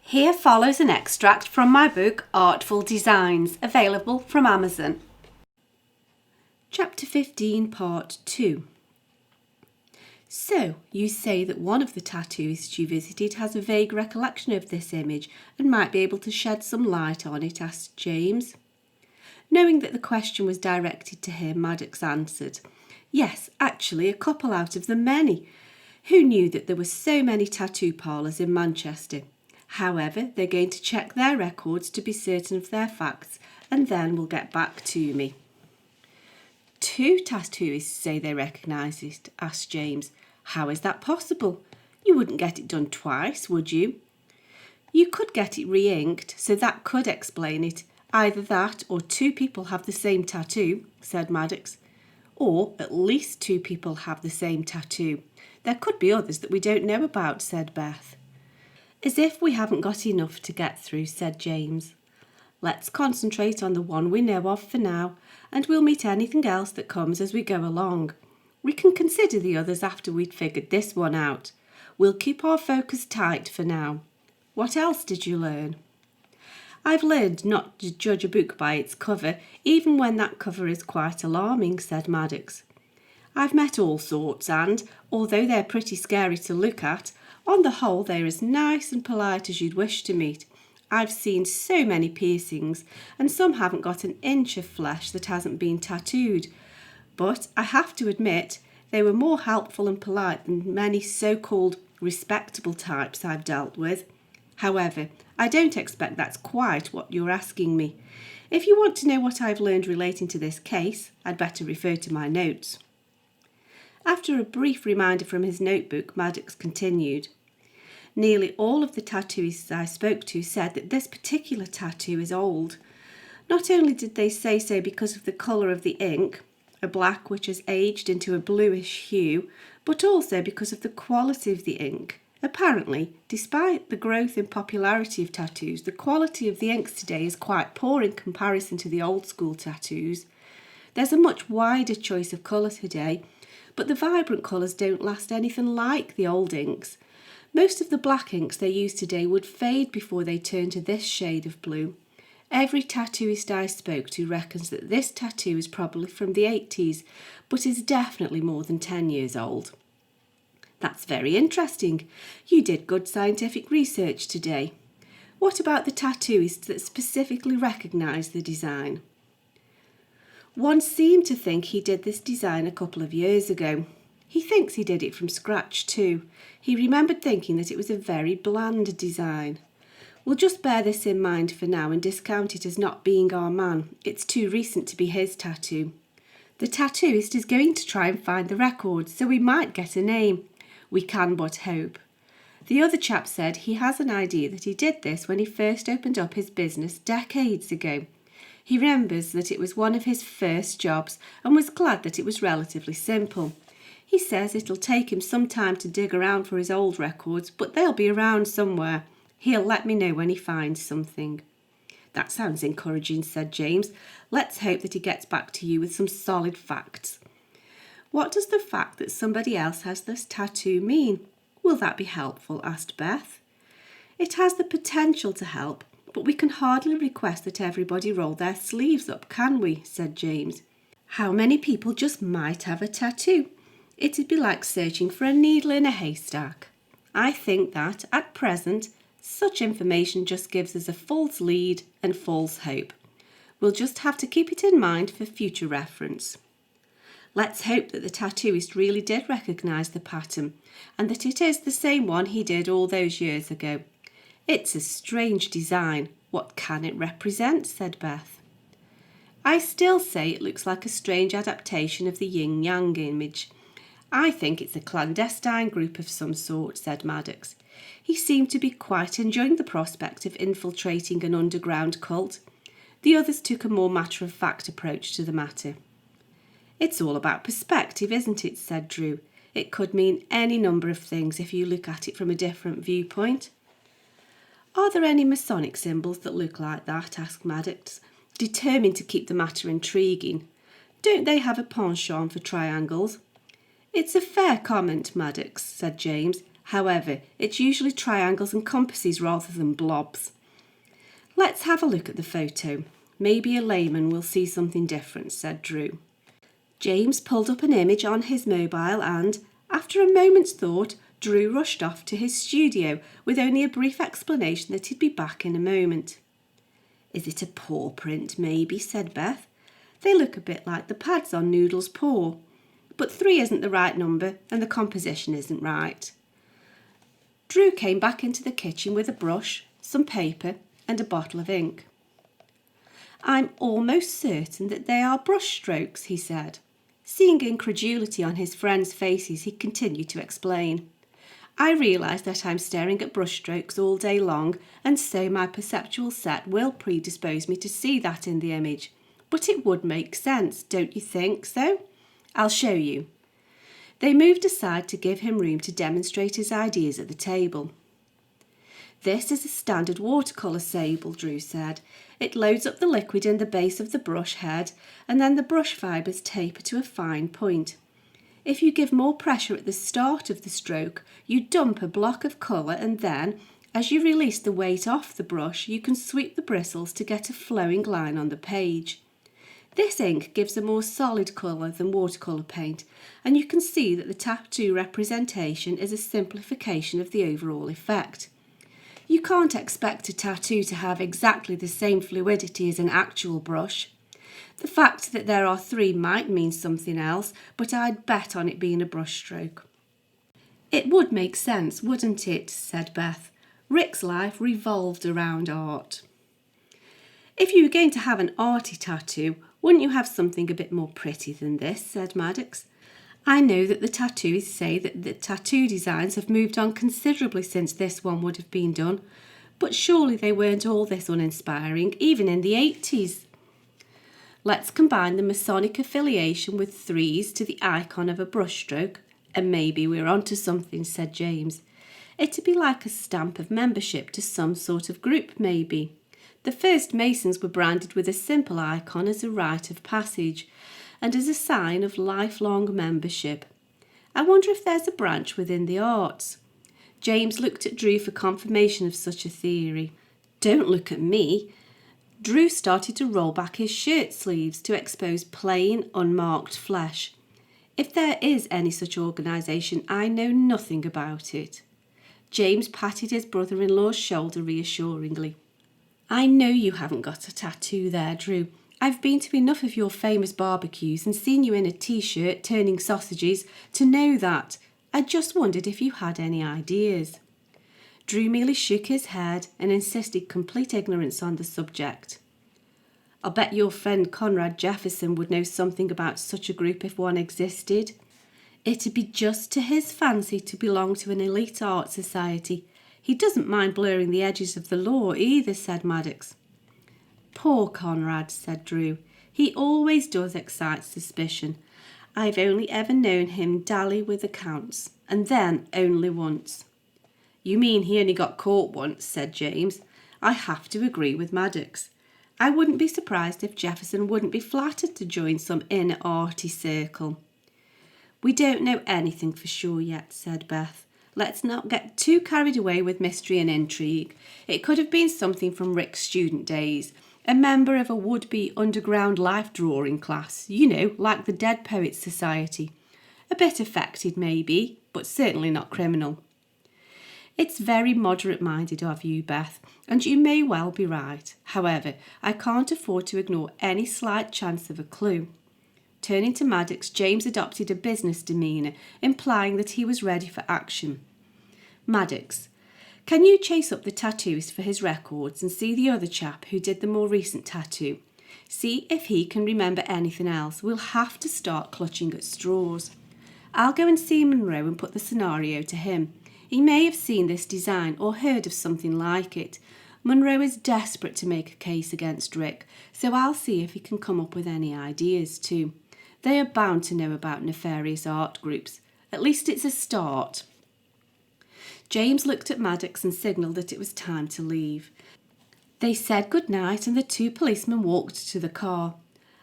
Here follows an extract from my book Artful Designs, available from Amazon. Chapter 15, Part 2. So, you say that one of the tattooists you visited has a vague recollection of this image and might be able to shed some light on it, asked James. Knowing that the question was directed to him, Maddox answered, Yes, actually a couple out of the many. Who knew that there were so many tattoo parlours in Manchester? However, they're going to check their records to be certain of their facts and then will get back to me. 2 tattooists say they recognise it, asked James. How is that possible? You wouldn't get it done twice, would you? You could get it re-inked, so that could explain it. Either that or 2 people have the same tattoo, said Maddox. Or at least 2 people have the same tattoo. There could be others that we don't know about, said Beth. As if we haven't got enough to get through, said James. Let's concentrate on the one we know of for now, and we'll meet anything else that comes as we go along. We can consider the others after we've figured this one out. We'll keep our focus tight for now. What else did you learn? I've learned not to judge a book by its cover, even when that cover is quite alarming, said Maddox. I've met all sorts and, although they're pretty scary to look at, on the whole they're as nice and polite as you'd wish to meet. I've seen so many piercings, and some haven't got an inch of flesh that hasn't been tattooed. But I have to admit, they were more helpful and polite than many so-called respectable types I've dealt with. However, I don't expect that's quite what you're asking me. If you want to know what I've learned relating to this case, I'd better refer to my notes. After a brief reminder from his notebook, Maddox continued. Nearly all of the tattooists I spoke to said that this particular tattoo is old. Not only did they say so because of the colour of the ink, a black which has aged into a bluish hue, but also because of the quality of the ink. Apparently, despite the growth in popularity of tattoos, the quality of the inks today is quite poor in comparison to the old school tattoos. There's a much wider choice of colour today, but the vibrant colours don't last anything like the old inks. Most of the black inks they use today would fade before they turn to this shade of blue. Every tattooist I spoke to reckons that this tattoo is probably from the 80s, but is definitely more than 10 years old. That's very interesting. You did good scientific research today. What about the tattooists that specifically recognise the design? One seemed to think he did this design a couple of years ago. He thinks he did it from scratch too. He remembered thinking that it was a very bland design. We'll just bear this in mind for now and discount it as not being our man. It's too recent to be his tattoo. The tattooist is going to try and find the records, so we might get a name. We can but hope. The other chap said he has an idea that he did this when he first opened up his business decades ago. He remembers that it was one of his first jobs and was glad that it was relatively simple. He says it'll take him some time to dig around for his old records, but they'll be around somewhere. He'll let me know when he finds something. That sounds encouraging, said James. Let's hope that he gets back to you with some solid facts. What does the fact that somebody else has this tattoo mean? Will that be helpful? Asked Beth. It has the potential to help, but we can hardly request that everybody roll their sleeves up, can we? Said James. How many people just might have a tattoo? It'd be like searching for a needle in a haystack. I think that, at present, such information just gives us a false lead and false hope. We'll just have to keep it in mind for future reference. Let's hope that the tattooist really did recognise the pattern and that it is the same one he did all those years ago. It's a strange design. What can it represent? Said Beth. I still say it looks like a strange adaptation of the yin-yang image. I think it's a clandestine group of some sort, said Maddox. He seemed to be quite enjoying the prospect of infiltrating an underground cult. The others took a more matter-of-fact approach to the matter. It's all about perspective, isn't it? Said Drew. It could mean any number of things if you look at it from a different viewpoint. Are there any Masonic symbols that look like that? Asked Maddox, determined to keep the matter intriguing. Don't they have a penchant for triangles? It's a fair comment, Maddox, said James. However, it's usually triangles and compasses rather than blobs. Let's have a look at the photo. Maybe a layman will see something different, said Drew. James pulled up an image on his mobile and, after a moment's thought, Drew rushed off to his studio with only a brief explanation that he'd be back in a moment. Is it a paw print, maybe, said Beth. They look a bit like the pads on Noodle's paw. But 3 isn't the right number and the composition isn't right. Drew came back into the kitchen with a brush, some paper and a bottle of ink. I'm almost certain that they are brush strokes, he said. Seeing incredulity on his friends' faces, he continued to explain. I realise that I'm staring at brush strokes all day long, and so my perceptual set will predispose me to see that in the image. But it would make sense, don't you think so? I'll show you. They moved aside to give him room to demonstrate his ideas at the table. This is a standard watercolour sable, Drew said. It loads up the liquid in the base of the brush head, and then the brush fibres taper to a fine point. If you give more pressure at the start of the stroke, you dump a block of colour, and then, as you release the weight off the brush, you can sweep the bristles to get a flowing line on the page. This ink gives a more solid colour than watercolour paint, and you can see that the tattoo representation is a simplification of the overall effect. You can't expect a tattoo to have exactly the same fluidity as an actual brush. The fact that there are 3 might mean something else, but I'd bet on it being a brushstroke. It would make sense, wouldn't it? Said Beth. Rick's life revolved around art. If you were going to have an arty tattoo, wouldn't you have something a bit more pretty than this? Said Maddox. I know that the tattooists say that the tattoo designs have moved on considerably since this one would have been done, but surely they weren't all this uninspiring, even in the 80s. Let's combine the Masonic affiliation with 3s to the icon of a brushstroke, and maybe we're onto something, said James. It'd be like a stamp of membership to some sort of group, maybe. The first Masons were branded with a simple icon as a rite of passage and as a sign of lifelong membership. I wonder if there's a branch within the arts. James looked at Drew for confirmation of such a theory. Don't look at me. Drew started to roll back his shirt sleeves to expose plain, unmarked flesh. If there is any such organisation, I know nothing about it. James patted his brother-in-law's shoulder reassuringly. I know you haven't got a tattoo there, Drew. I've been to enough of your famous barbecues and seen you in a t-shirt turning sausages to know that. I just wondered if you had any ideas. Drew merely shook his head and insisted complete ignorance on the subject. I'll bet your friend Conrad Jefferson would know something about such a group if one existed. It'd be just to his fancy to belong to an elite art society. He doesn't mind blurring the edges of the law either, said Maddox. Poor Conrad, said Drew. He always does excite suspicion. I've only ever known him dally with accounts, and then only once. You mean he only got caught once, said James. I have to agree with Maddox. I wouldn't be surprised if Jefferson wouldn't be flattered to join some inner arty circle. We don't know anything for sure yet, said Beth. Let's not get too carried away with mystery and intrigue. It could have been something from Rick's student days, a member of a would-be underground life drawing class, you know, like the Dead Poets Society. A bit affected, maybe, but certainly not criminal. It's very moderate-minded of you, Beth, and you may well be right. However, I can't afford to ignore any slight chance of a clue. Turning to Maddox, James adopted a business demeanour, implying that he was ready for action. Maddox, can you chase up the tattooist for his records and see the other chap who did the more recent tattoo? See if he can remember anything else. We'll have to start clutching at straws. I'll go and see Monroe and put the scenario to him. He may have seen this design or heard of something like it. Monroe is desperate to make a case against Rick, so I'll see if he can come up with any ideas too. They are bound to know about nefarious art groups. At least it's a start. James looked at Maddox and signalled that it was time to leave. They said good night and the 2 policemen walked to the car.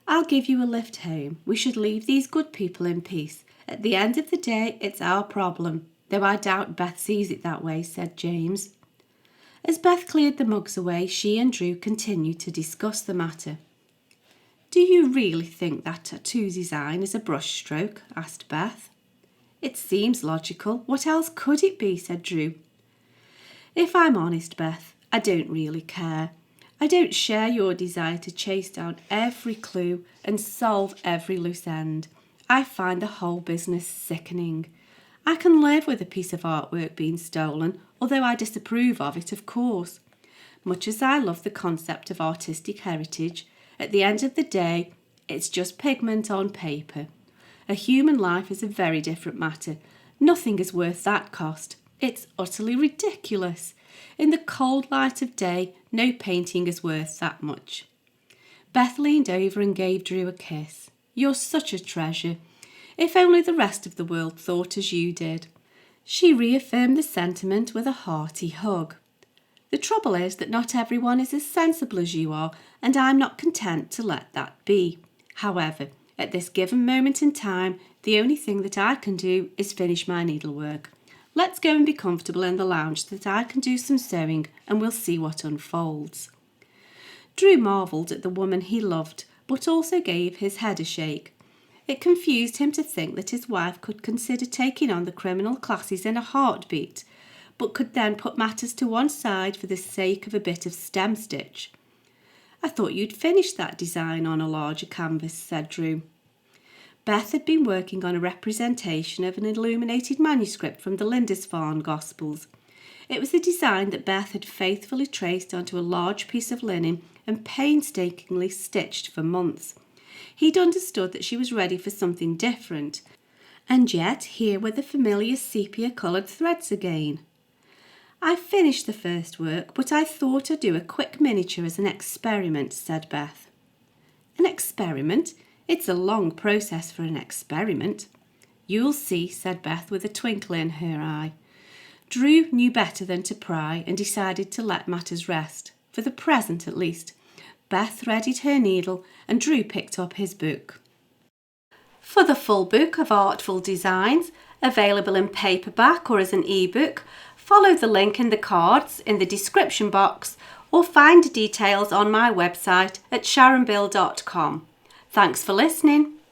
I'll give you a lift home. We should leave these good people in peace. At the end of the day, it's our problem. though I doubt Beth sees it that way, said James. As Beth cleared the mugs away, she and Drew continued to discuss the matter. Do you really think that tattoo design is a brushstroke? Asked Beth. It seems logical. What else could it be? Said Drew. If I'm honest, Beth, I don't really care. I don't share your desire to chase down every clue and solve every loose end. I find the whole business sickening. I can live with a piece of artwork being stolen, although I disapprove of it, of course. Much as I love the concept of artistic heritage, at the end of the day, it's just pigment on paper. A human life is a very different matter. Nothing is worth that cost. It's utterly ridiculous. In the cold light of day, no painting is worth that much. Beth leaned over and gave Drew a kiss. You're such a treasure. If only the rest of the world thought as you did. She reaffirmed the sentiment with a hearty hug. The trouble is that not everyone is as sensible as you are, and I'm not content to let that be. However, at this given moment in time, the only thing that I can do is finish my needlework. Let's go and be comfortable in the lounge so that I can do some sewing, and we'll see what unfolds. Drew marvelled at the woman he loved, but also gave his head a shake. It confused him to think that his wife could consider taking on the criminal classes in a heartbeat, but could then put matters to one side for the sake of a bit of stem stitch. I thought you'd finished that design on a larger canvas, said Drew. Beth had been working on a representation of an illuminated manuscript from the Lindisfarne Gospels. It was a design that Beth had faithfully traced onto a large piece of linen and painstakingly stitched for months. He'd understood that she was ready for something different, and yet here were the familiar sepia-coloured threads again. I finished the first work, but I thought I'd do a quick miniature as an experiment, said Beth. An experiment? It's a long process for an experiment. You'll see, said Beth with a twinkle in her eye. Drew knew better than to pry and decided to let matters rest, for the present at least. Beth threaded her needle and Drew picked up his book. For the full book of Artful designs, available in paperback or as an ebook, follow the link in the cards in the description box or find details on my website at sharonbill.com. Thanks for listening.